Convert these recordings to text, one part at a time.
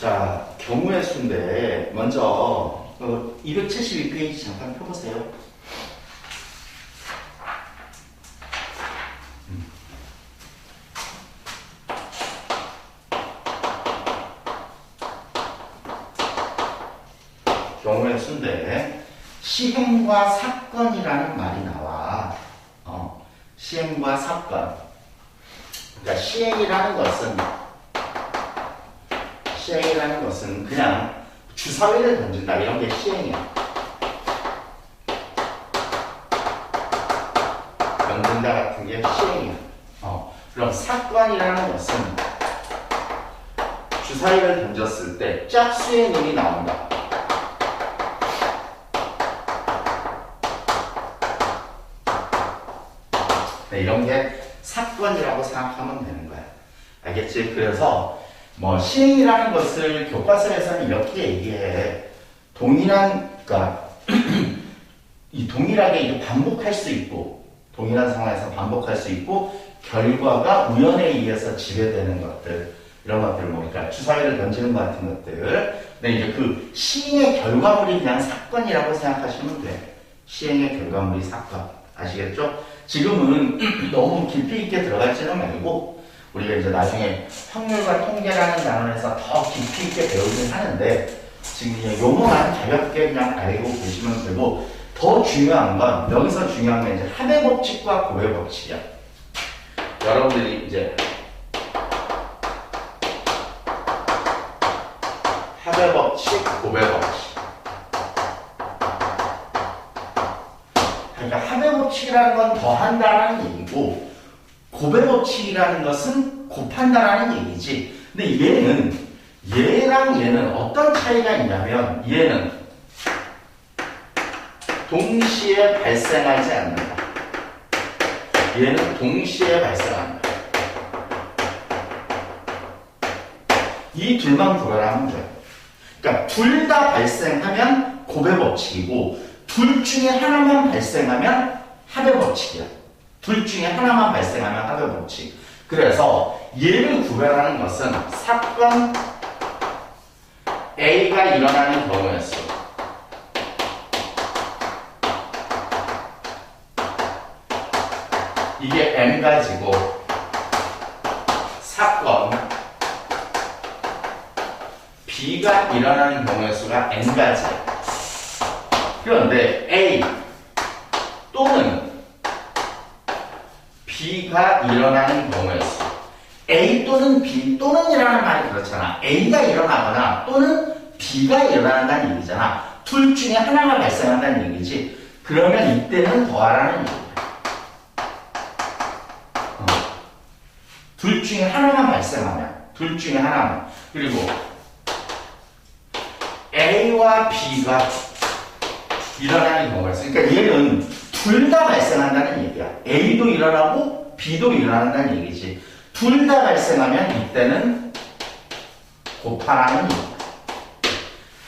자, 경우의 수인데 먼저 272페이지 잠깐 펴보세요. 경우의 수인데 시행과 사건이라는 말이 나와. 시행과 사건. 그러니까 시행이라는 것은 그냥 주사위를 던진다. 이런 게 시행이야. 던진다 같은 게 시행이야. 그럼 사건이라는 것은 주사위를 던졌을 때 짝수의 눈이 나온다. 네, 이런 게 사건이라고 생각하면 되는 거야. 알겠지? 그래서 시행이라는 것을 교과서에서는 이렇게 얘기해. 그러니까 이 동일하게 이게 반복할 수 있고, 동일한 상황에서 반복할 수 있고, 결과가 우연에 의해서 지배되는 것들, 이런 것들, 그러니까 주사위를 던지는 것 같은 것들. 근데 이제 그 시행의 결과물이 그냥 사건이라고 생각하시면 돼. 시행의 결과물이 사건. 아시겠죠? 지금은 너무 깊이 있게 들어가지는 말고, 우리가 이제 나중에 확률과 통계라는 단원에서 더 깊이 있게 배우긴 하는데, 지금 그냥 용어만 가볍게 그냥 알고 계시면 되고, 더 중요한 건, 여기서 중요한 건 이제 합의 법칙과 고배 법칙이야. 여러분들이 이제 합의 법칙, 고배 법칙. 그러니까 합의 법칙이라는 건 더한다라는 얘기고, 고배 법칙이라는 것은 곱한다라는 얘기지. 근데 얘랑 얘는 어떤 차이가 있냐면, 얘는 동시에 발생하지 않는다. 얘는 동시에 발생한다. 이 둘만 구별하면 돼. 그러니까 둘 다 발생하면 고배 법칙이고, 둘 중에 하나만 발생하면 합의 법칙이야. 둘 중에 하나만 발생하면 합의 법칙. 그래서 얘를 구별하는 것은 사건 A가 일어나는 경우의 수. 이게 N가지고, 사건 B가 일어나는 경우의 수가 N가지야. 그런데 A 또는 B가 일어나는 경우의 수. A 또는 B 또는이라는 말이 그렇잖아. A가 일어나거나 또는 B가 일어난다는 얘기잖아. 둘 중에 하나가 발생한다는 얘기지. 그러면 이때는 더하라는 얘기야. 둘 중에 하나만 발생하면, 둘 중에 하나만. 그리고 A와 B가 일어나는 경우가 있어. 그러니까 얘는 둘 다 발생한다는 얘기야. A도 일어나고 B도 일어난다는 얘기지. 둘 다 발생하면 이때는 곱하라는 얘기야.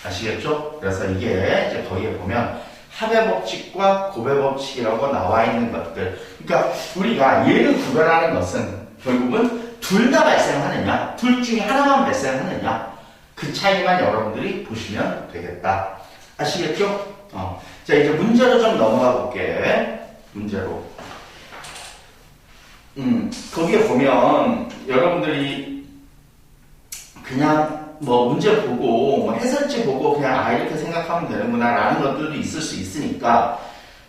아시겠죠? 그래서 이게 이제 거기에 보면 합의 법칙과 고배 법칙이라고 나와 있는 것들. 그러니까 우리가 얘를 구별하는 것은 결국은 둘 다 발생하느냐, 둘 중에 하나만 발생하느냐, 그 차이만 여러분들이 보시면 되겠다. 아시겠죠? 자, 이제 문제로 좀 넘어가 볼게. 문제로. 거기에 보면 여러분들이 그냥 문제 보고 해설지 보고 그냥 이렇게 생각하면 되는구나 라는 것들도 있을 수 있으니까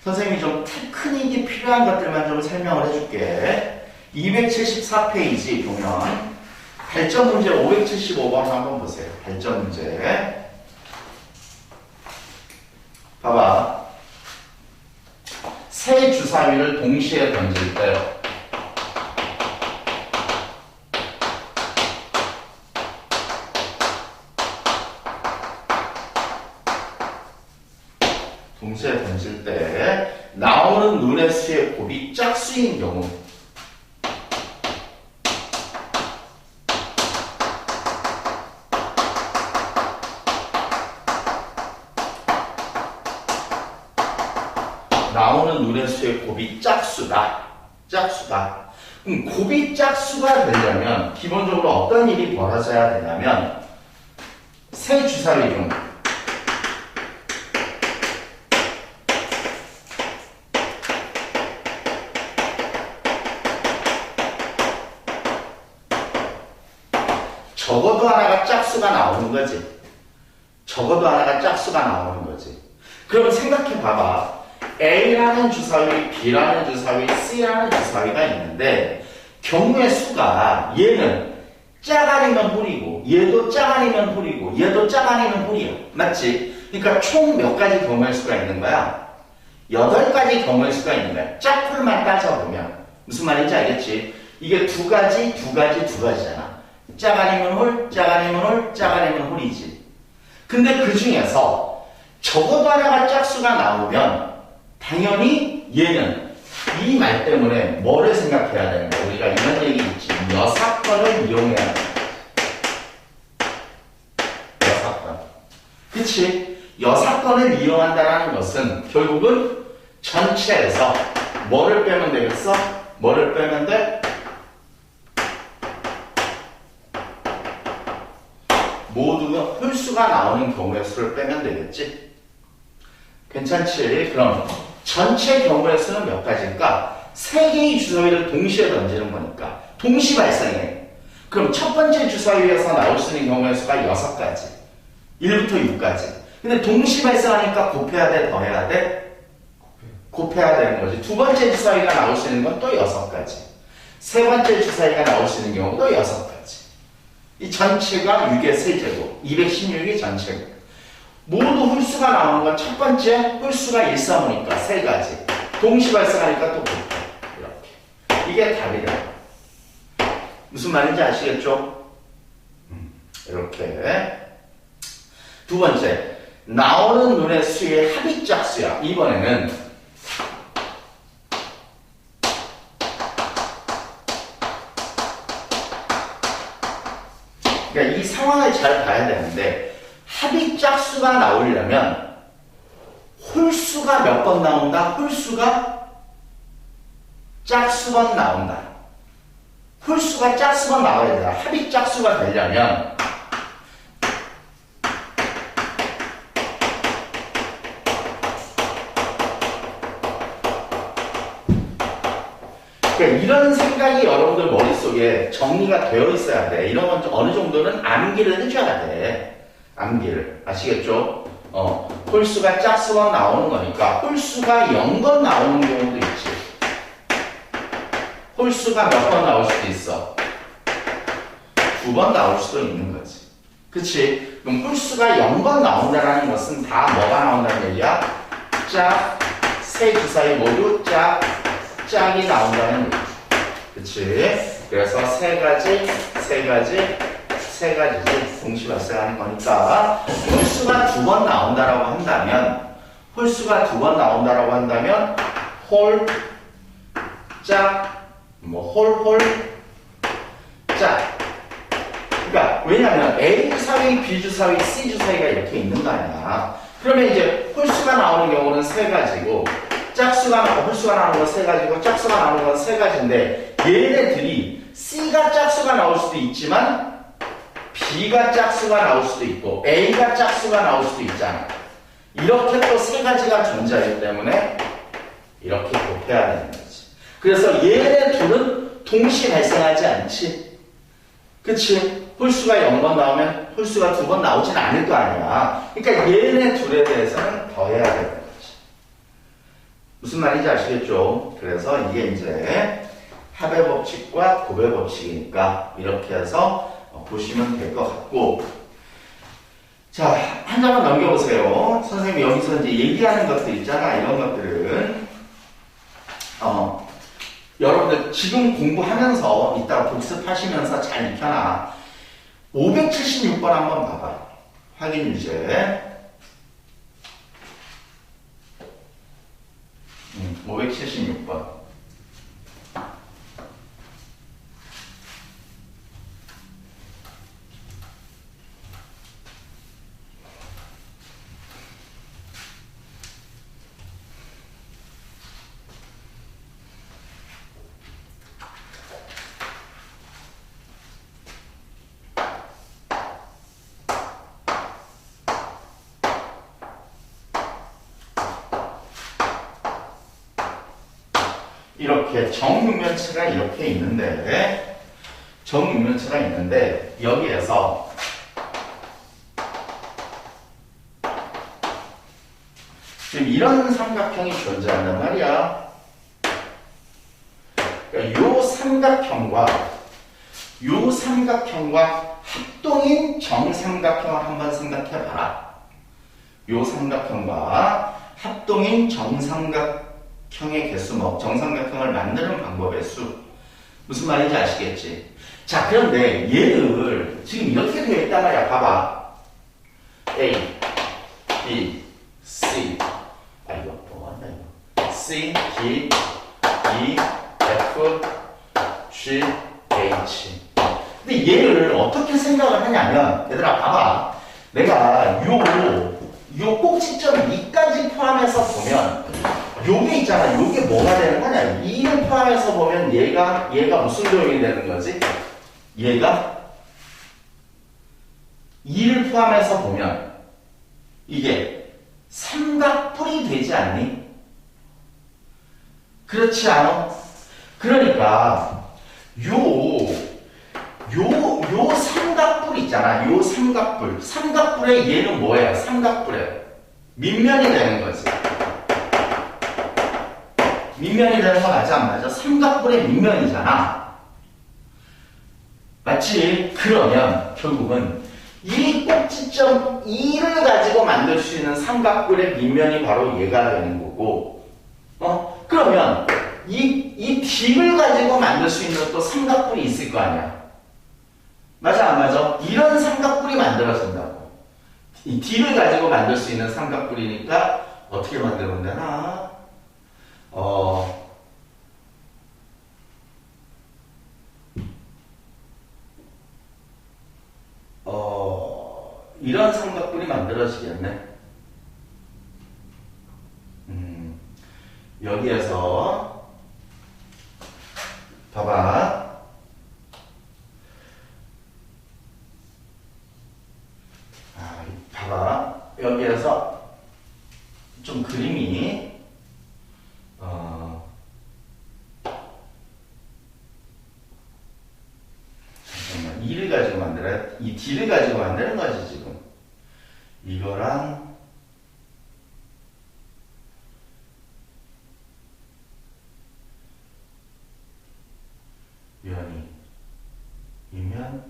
선생님이 좀 테크닉이 필요한 것들만 좀 설명을 해줄게. 274페이지 보면 발전 문제 575번 한번 보세요. 발전 문제. 봐봐. 세 주사위를 동시에 던질 때 나오는 눈의 수의 곱이 짝수인 경우 나오는 눈의 수의 곱이 짝수다. 곱이 짝수가 되려면 기본적으로 어떤 일이 벌어져야 되냐면 새 주사위 중 적어도 하나가 짝수가 나오는 거지. 적어도 하나가 짝수가 나오는 거지. 그럼 생각해 봐봐. A라는 주사위, B라는 주사위, C라는 주사위가 있는데 경우의 수가 얘는 짝 아니면 홀이고 얘도 짝 아니면 홀이고 얘도 짝 아니면 홀이야. 맞지? 그러니까 총 몇 가지 경우의 수가 있는 거야? 8가지 경우의 수가 있는 거야. 짝풀만 따져보면. 무슨 말인지 알겠지? 이게 두 가지잖아. 짝 아니면 홀, 짝 아니면 홀, 짝 아니면 홀이지. 근데 그 중에서 적어도 하나가 짝수가 나오면 당연히 얘는 이 말 때문에 뭐를 생각해야 되는 거야? 우리가 이런 얘기 있지. 여사건을 이용해야 돼. 여사건. 그치? 여사건을 이용한다는 것은 결국은 전체에서 뭐를 빼면 되겠어? 뭐를 빼면 돼? 모두가 홀수가 나오는 경우의 수를 빼면 되겠지? 괜찮지? 그럼 전체 경우의 수는 몇 가지일까? 3개의 주사위를 동시에 던지는 거니까 동시 발생해. 그럼 첫 번째 주사위에서 나올 수 있는 경우의 수가 6가지. 1부터 6까지. 근데 동시 발생하니까 곱해야 돼? 더해야 돼? 곱해야 되는 거지. 두 번째 주사위가 나올 수 있는 건 또 6가지. 세 번째 주사위가 나올 수 있는 경우도 6가지. 이 전체가 6의 세제곱, 216이 전체고. 모두 홀수가 나오는 건 첫 번째 홀수가 1, 3, 5니까 3가지. 동시 발생하니까 또 곱해. 이렇게. 이게 답이다. 무슨 말인지 아시겠죠? 이렇게. 두 번째, 나오는 눈의 수의 합의짝수야. 이번에는 그러니까 이 상황을 잘 봐야 되는데 합의짝수가 나오려면 홀수가 몇 번 나온다? 홀수가 짝수번 나온다. 홀수가 짝수번 나와야 된다. 합의짝수가 되려면 그러니까 이런 생각이 여러분들 머릿속에 정리가 되어 있어야 돼. 이런 건 어느 정도는 암기를 해줘야 돼. 암기를. 아시겠죠? 홀수가 짝수번 나오는 거니까 홀수가 0번 나오는 경우도 있지. 홀수가 몇 번 나올 수도 있어. 2번 나올 수도 있는 거지. 그치? 그럼 홀수가 0번 나온다는 것은 다 뭐가 나온다는 얘기야? 짝, 세 주사위 모두 짝이 나온다는 얘기지. 그치? 그래서 세 가지지 동시 발생하는 거니까 홀수가 2번 나온다라고 한다면 홀, 짝, 홀, 짝. 그러니까 왜냐면 A 주사위, B 주사위, C 주사위가 이렇게 있는 거 아니야. 그러면 이제 홀수가 나오는 경우는 3가지고 홀수가 나오는 건 3가지고 짝수가 나오는 건 3가지인데 얘네들이 C가 짝수가 나올 수도 있지만 B가 짝수가 나올 수도 있고 A가 짝수가 나올 수도 있잖아. 이렇게 또 3가지가 존재하기 때문에 이렇게 곱해야 되는 거지. 그래서 얘네 둘은 동시에 발생하지 않지. 그치? 홀수가 0번 나오면 홀수가 2번 나오진 않을 거 아니야. 그러니까 얘네 둘에 대해서는 더해야 되는 거지. 무슨 말인지 아시겠죠? 그래서 이게 이제 합의 법칙과 곱의 법칙이니까 이렇게 해서 보시면 될 것 같고, 자, 한 장만 넘겨보세요. 선생님이 여기서 이제 얘기하는 것들 있잖아. 이런 것들은 여러분들 지금 공부하면서 이따가 복습하시면서 잘 익혀놔. 576번 한번 봐봐. 확인 유제. 576번. 이렇게 정육면체가 이렇게 있는데, 정육면체가 있는데, 여기에서 지금 이런 삼각형이 존재한단 말이야. 그러니까 요 삼각형과 합동인 정삼각형을 한번 생각해봐라. 요 삼각형과 합동인 정삼각형의 개수, 정삼각형을 만드는 방법의 수. 무슨 말인지 아시겠지? 자, 그런데 얘를 지금 이렇게 되어 있단 말이야. 봐봐. A, B, C. 이거 뭐 왔나 이거. C, D, E, F, G, H. 근데 얘를 어떻게 생각을 하냐면, 얘들아 봐봐. 내가 요 꼭지점 2까지 포함해서 보면 요게 있잖아. 요게 뭐가 되는 거냐? 2를 포함해서 보면 얘가 무슨 도형이 되는 거지? 얘가 2를 포함해서 보면 이게 삼각뿔이 되지 않니? 그렇지 않아? 그러니까 요 삼각뿔 있잖아. 요 삼각뿔. 삼각뿔의 얘는 뭐예요? 삼각뿔에 밑면이 되는 거지. 밑면이 되는 거 맞아 안 맞아? 삼각뿔의 밑면이잖아. 맞지? 그러면 결국은 이 꼭지점 2를 가지고 만들 수 있는 삼각뿔의 밑면이 바로 얘가 되는 거고, 그러면 이 D를 가지고 만들 수 있는 또 삼각뿔이 있을 거 아니야. 맞아 안 맞아? 이런 삼각뿔이 만들어진다고. 이 D를 가지고 만들 수 있는 삼각뿔이니까 어떻게 만들면 되나? 이런 삼각뿔이 만들어지겠네. 여기에서 봐봐. 봐봐. 여기에서 좀 그림이 잠깐만. 2를 가지고 만들어야 이 D를 가지고 만드는 거지 지금. 이거랑 면이 이면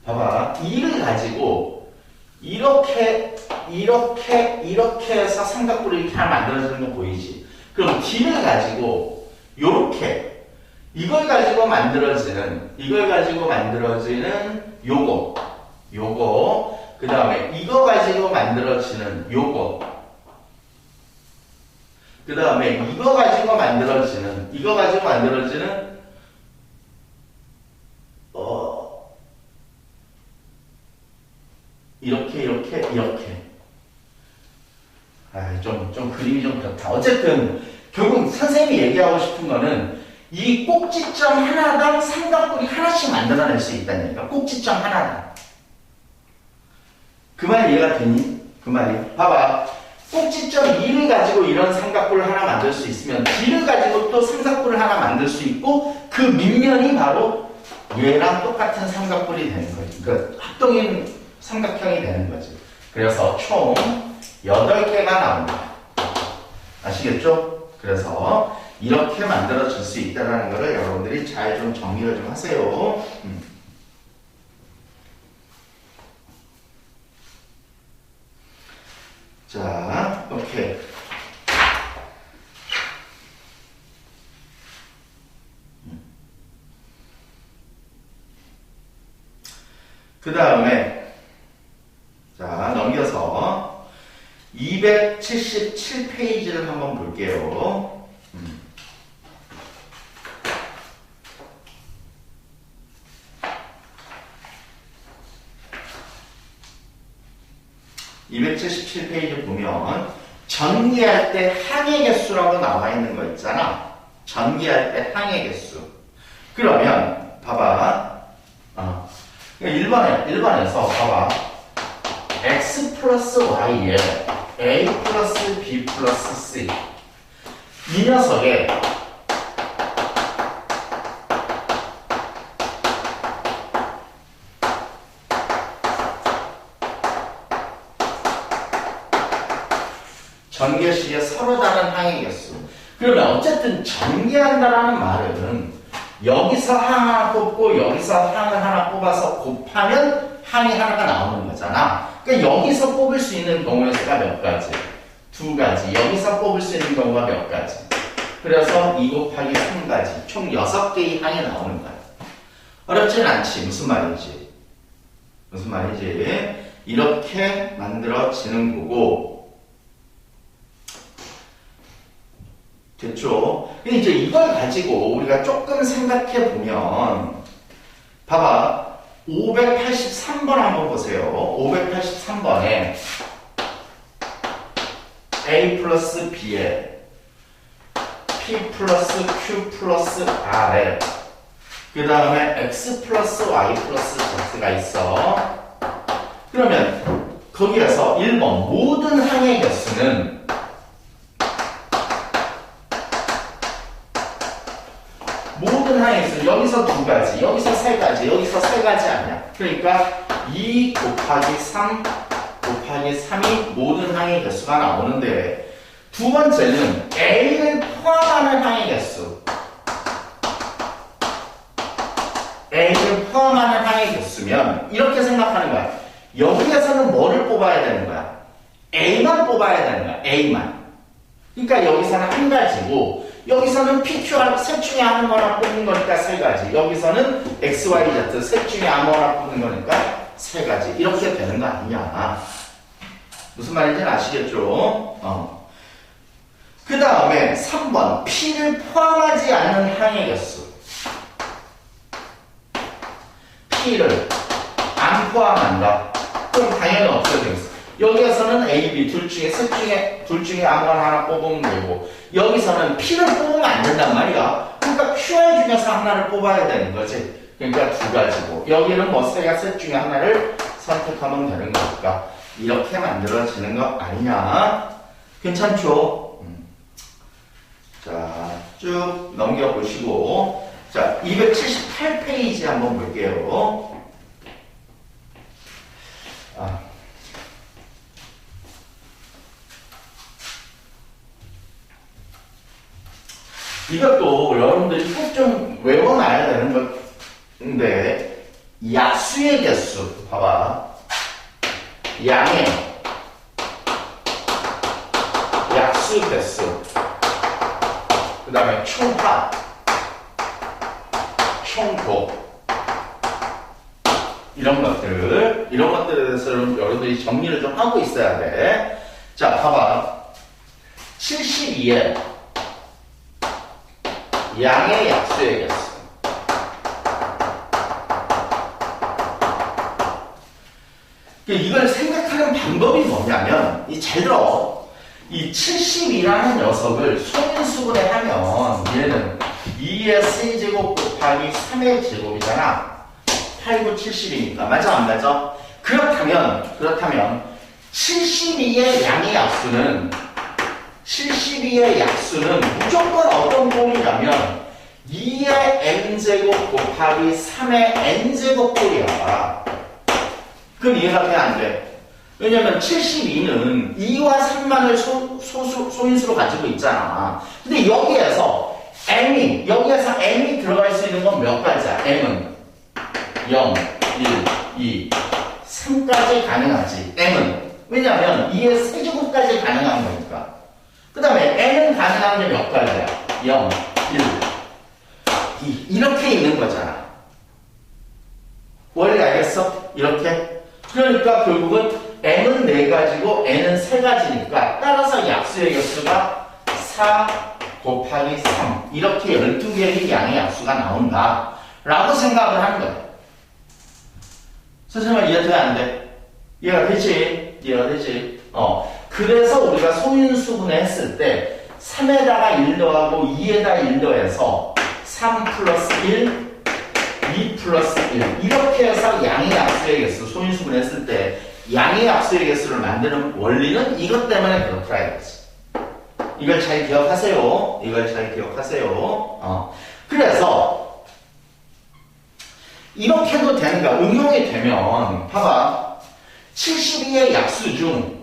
봐봐. 2를 가지고 이렇게 해서 삼각뿔이 이렇게 하나 만들어지는 거 보이지? 그럼 D를 가지고 요렇게 이걸 가지고 만들어지는 요거 그 다음에 이거 가지고 만들어지는 요거 그 다음에 이거 가지고 만들어지는 이렇게 좀 그림이 좀 그렇다. 어쨌든 결국 선생님이 얘기하고 싶은 거는 이 꼭지점 하나당 삼각뿔이 하나씩 만들어낼 수 있다는 얘기야. 꼭지점 하나당. 그 말 이해가 되니? 그 말이. 봐봐. 꼭지점 2를 가지고 이런 삼각뿔을 하나 만들 수 있으면 D를 가지고 또 삼각뿔을 하나 만들 수 있고 그 밑면이 바로 얘랑 똑같은 삼각뿔이 되는 거지. 그러니까 합동인 삼각형이 되는 거지. 그래서 총 8개가 나온다. 아시겠죠? 그래서 이렇게 만들어질 수 있다는 것을 여러분들이 잘 좀 정리를 좀 하세요. 자, 오케이. 그 다음에 자 넘겨서 277페이지를 한번 볼게요. 277페이지 보면 전기할 때 항해 개수라고 나와 있는 거 있잖아. 전기할 때 항해 개수. 그러면 봐봐. 그러니까 1번에서 봐봐. x 플러스 y에 a 플러스 b 플러스 c. 이 녀석에 전개식의 서로 다른 항의 개수. 그러면 어쨌든 전개한다라는 말은 여기서 항 하나 뽑고 여기서 항을 하나 뽑아서 곱하면 항이 하나가 나오는 거잖아. 그러니까 여기서 뽑을 수 있는 경우의 수가 몇 가지? 2가지. 여기서 뽑을 수 있는 경우가 몇 가지? 그래서 2 곱하기 3가지. 총 6개의 항이 나오는 거야. 어렵진 않지. 무슨 말인지. 무슨 말인지. 이렇게 만들어지는 거고. 됐죠? 근데 이제 이걸 가지고 우리가 조금 생각해 보면, 봐봐. 583번 한번 보세요. 583번에 A 플러스 B에 P 플러스 Q 플러스 R에 그 다음에 X 플러스 Y 플러스 Z가 있어. 그러면 거기에서 1번 모든 항의 개수는 모든 항의 개수 여기서 2가지, 여기서 3가지, 여기서 3가지 아니야. 그러니까 2 곱하기 3 곱하기 3이 모든 항의 개수가 나오는데, 두 번째는 A를 포함하는 항의 개수. A를 포함하는 항의 개수면 이렇게 생각하는 거야. 여기에서는 뭐를 뽑아야 되는 거야? A만 뽑아야 되는 거야. A만. 그러니까 여기서는 한 가지고 여기서는 PQR 셋 중에 아무거나 뽑는 거니까 3가지. 여기서는 X, Y, Z 셋 중에 아무거나 뽑는 거니까 3가지. 이렇게 되는 거 아니냐. 무슨 말인지 아시겠죠? 그 다음에 3번 P를 포함하지 않는 항의 개수. P를 안 포함한다. 그럼 당연히 어떻게 되겠어? 여기에서는 A, B 둘 중에 아무거나 하나 뽑으면 되고, 여기서는 P를 뽑으면 안 된단 말이야. 그러니까 QR 중에서 하나를 뽑아야 되는 거지. 그러니까 2가지고, 여기는 뭐 셋 중에 하나를 선택하면 되는 거니까 이렇게 만들어지는 거 아니냐. 괜찮죠? 자, 쭉 넘겨보시고, 자, 278페이지 한번 볼게요. 이것도 여러분들이 꼭 좀 외워놔야 되는 건데, 약수의 개수, 봐봐. 양의 약수 개수, 그 다음에 총합, 총곱, 이런 것들에 대해서 여러분들이 정리를 좀 하고 있어야 돼. 자, 봐봐. 72에 양의 약수의 개수. 이걸 생각하는 방법이 뭐냐면, 잘 들어. 이 72라는 녀석을 소인수분해 하면 얘는 2의 세제곱 곱하기 3의 제곱이잖아. 8, 9, 70이니까. 맞아, 안 맞아? 그렇다면 72의 양의 약수는 72의 약수는 무조건 어떤 꼴이냐면 2의 n제곱 곱하기 3의 n제곱 꼴이야. 그럼 이해가 돼, 안 돼? 왜냐면 72는 2와 3만을 소인수로 가지고 있잖아. 근데 여기에서 m이 들어갈 수 있는 건 몇 가지야? m은 0, 1, 2, 3까지 가능하지. m은. 왜냐면 2의 세제곱까지 가능한 거니까. 그 다음에 n은 가능한 게 몇 가지야? 0, 1, 2. 이렇게 있는 거잖아. 원리 알겠어? 이렇게. 그러니까 결국은 n은 4가지고 n은 3가지니까 따라서 약수의 개수가 4 곱하기 3 이렇게 12개의 양의 약수가 나온다 라고 생각을 하는 거야. 선생님 이해돼 안 돼? 이해가 되지? 이해가 되지? 그래서 우리가 소인수분해 했을 때 3에다가 1 더하고 2에다 1 더해서 3 플러스 1 2 플러스 1 이렇게 해서 양의 약수의 개수 소인수분했을 때 양의 약수의 개수를 만드는 원리는 이것 때문에 그렇더라 이거지. 이걸 잘 기억하세요. 이걸 잘 기억하세요. 그래서 이렇게도 되는 거야. 응용이 되면 봐봐. 72의 약수 중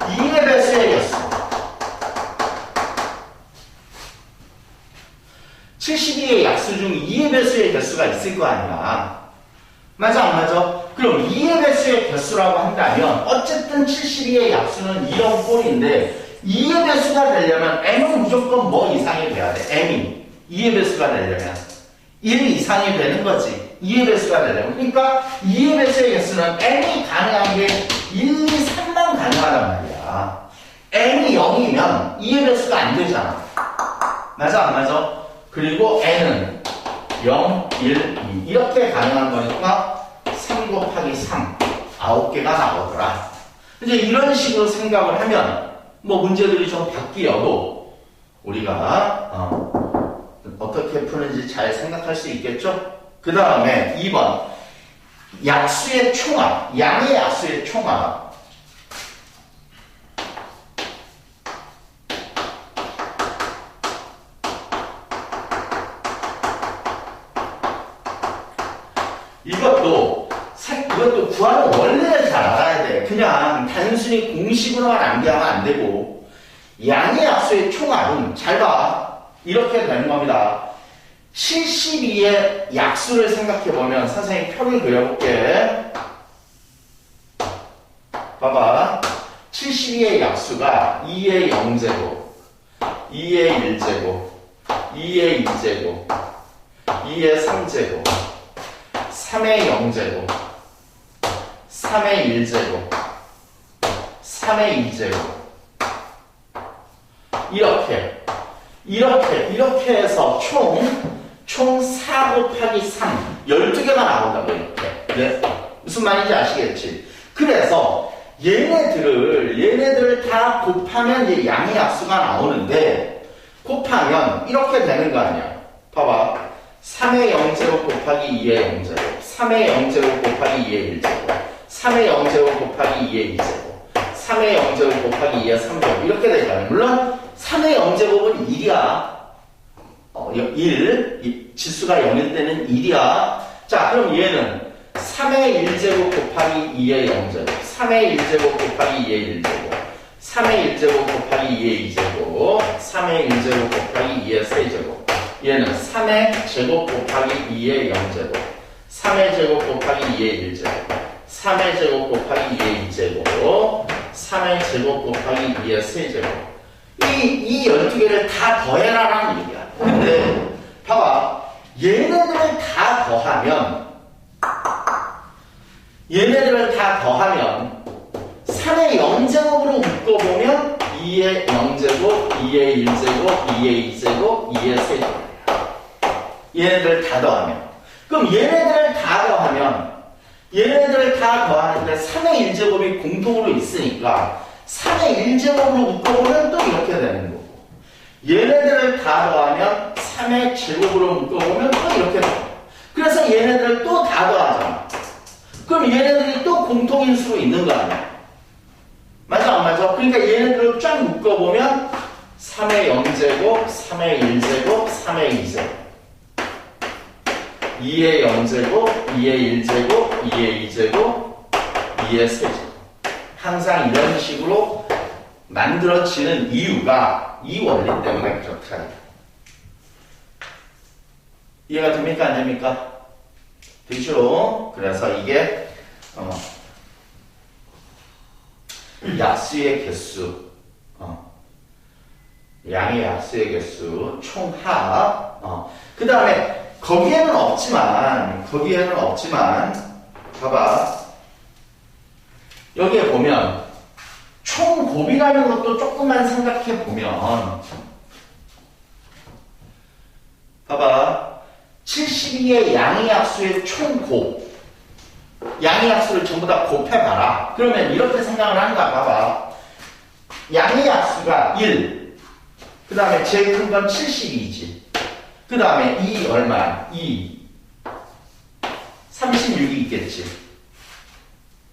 2의 배수의 개수 72의 약수 중 2의 배수의 개수가 있을 거 아니야. 맞아 안 맞아? 그럼 2의 배수의 개수라고 한다면 어쨌든 72의 약수는 이런 꼴인데 2의 배수가 되려면 m은 무조건 뭐 이상이 돼야 돼? m이 2의 배수가 되려면 1 이상이 되는 거지. 2의 배수가 되려면. 그러니까 2의 배수의 개수는 m이 가능한 게 1, 2, 3만 가능하단 말이야. m이 0이면 2의 배수가 안 되잖아. 맞아 안 맞아? 그리고 n은 0, 1, 2 이렇게 가능한 거니까 3 곱하기 3 9개가 나오더라. 이제 이런 식으로 생각을 하면 뭐 문제들이 좀 바뀌어도 우리가 어떻게 푸는지 잘 생각할 수 있겠죠? 그 다음에 2번 약수의 총합, 양의 약수의 총합. 이것도 구하는 원리를 잘 알아야 돼. 그냥 단순히 공식으로만 암기하면 안 되고 양의 약수의 총합은 잘 봐. 이렇게 되는 겁니다. 72의 약수를 생각해보면 선생님 표를 그려볼게. 봐봐. 72의 약수가 2의 0제곱, 2의 1제곱, 2의 2제곱, 2의 3제곱, 3의 0제곱, 3의 1제곱, 3의 2제곱 이렇게 해서 총 4 곱하기 3 12개가 나온다고 이렇게. 네? 무슨 말인지 아시겠지? 그래서 얘네들을 다 곱하면 이제 양의 약수가 나오는데 곱하면 이렇게 되는 거 아니야. 봐봐. 3의 0제곱 곱하기 2의 0제곱 3의 0제곱 곱하기 2의 1제곱 3의 0제곱 곱하기 2의 2제곱 3의 0제곱 곱하기 2의 3제곱 이렇게 되잖아요. 물론 3의 0제곱은 1이야. 1 지수가 0일 때는 1이야. 자 그럼 얘는 3의 1제곱 곱하기 2의 0제곱 3의 1제곱 곱하기 2의 1제곱 3의 1제곱 곱하기 2의 2제곱 3의 1제곱 곱하기 2의 3제곱 얘는 3의 제곱 곱하기 2의 0제곱 3의 제곱 곱하기 2의 1제곱 3의 제곱 곱하기 2의 2제곱 3의 제곱 곱하기 2의 3제곱 이 12개를 다 더해라라는 얘기야. 근데 봐봐. 얘네들을 다 더하면 3의 0제곱으로 묶어보면 2의 0제곱, 2의 1제곱, 2의 2제곱, 2의 3제곱 얘네들을 다 더하면 그럼 얘네들을 다 더하는데 3의 1제곱이 공통으로 있으니까 3의 1제곱으로 묶어보면 또 이렇게 되는 거고 얘네들을 다 더하면 3의 제곱으로 묶어보면 또 이렇게 되는 거고 그래서 얘네들을 또 다 더하잖아. 그럼 얘네들이 또 공통인수로 있는 거 아니야? 맞아 안 맞아? 그러니까 얘네들을 쫙 묶어보면 3의 0제곱, 3의 1제곱, 3의 2제곱 2의 0제곱, 2의 1제곱, 2의 2제곱, 2의 3제곱 항상 이런 식으로 만들어지는 이유가 이 원리 때문에 그렇다. 이해가 됩니까? 안 됩니까? 되죠? 그래서 이게 약수의 개수 양의 약수의 개수 총합 그 다음에 거기에는 없지만 봐봐 여기에 보면 총곱이라는 것도 조금만 생각해 보면 봐봐 72의 양의 약수의 총곱 양의 약수를 전부 다 곱해봐라. 그러면 이렇게 생각을 한다. 봐봐 양의 약수가 1 그 다음에 제일 큰 건 72지. 그 다음에 2 얼마야? 2. 36이 있겠지.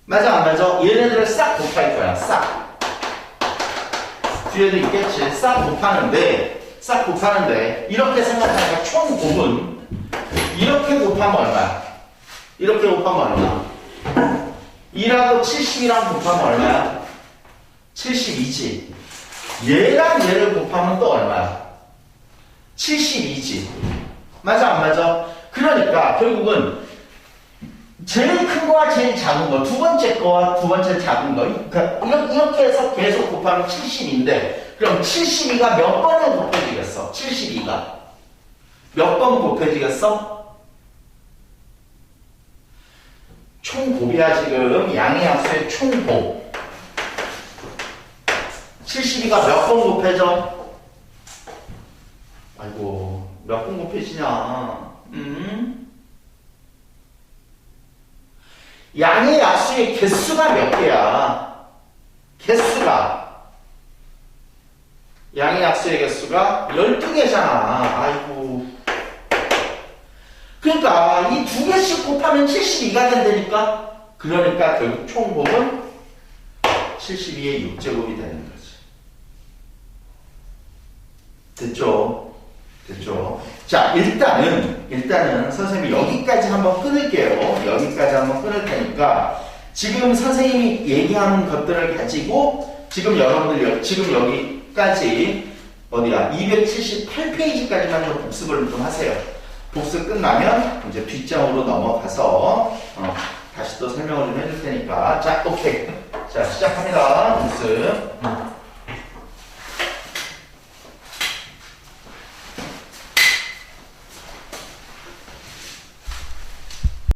맞아, 안 맞아? 얘네들을 싹 곱할 거야, 싹. 뒤에도 있겠지. 싹 곱하는데, 이렇게 생각하니까 총 곱은, 이렇게 곱하면 얼마야? 이렇게 곱하면 얼마? 2라고 70이랑 곱하면 얼마야? 72지. 얘랑 얘를 곱하면 또 얼마야? 72지. 맞아, 안 맞아? 그러니까, 결국은, 제일 큰 거와 제일 작은 거, 두 번째 거와 두 번째 작은 거, 이렇게 해서 계속 곱하면 70인데, 그럼 72가 몇 번을 곱해지겠어? 72가. 몇 번 곱해지겠어? 총곱이야, 지금. 양의 약수의 총곱. 72가 몇 번 곱해져? 아이고, 몇 번 곱해지냐? 양의 약수의 개수가 몇 개야? 양의 약수의 개수가 12개잖아. 아이고. 그러니까 이 두 개씩 곱하면 72가 된다니까? 그러니까 결국 총곱은 72의 6제곱이 되는 거지. 됐죠? 자, 일단은 선생님이 여기까지 한번 끊을게요. 여기까지 한번 끊을 테니까 지금 선생님이 얘기하는 것들을 가지고 지금 여러분들 지금 여기까지 어디야? 278페이지까지만 좀 복습을 좀 하세요. 복습 끝나면 이제 뒷장으로 넘어가서 다시 또 설명을 좀 해줄 테니까 자, 오케이. 자, 시작합니다. 복습.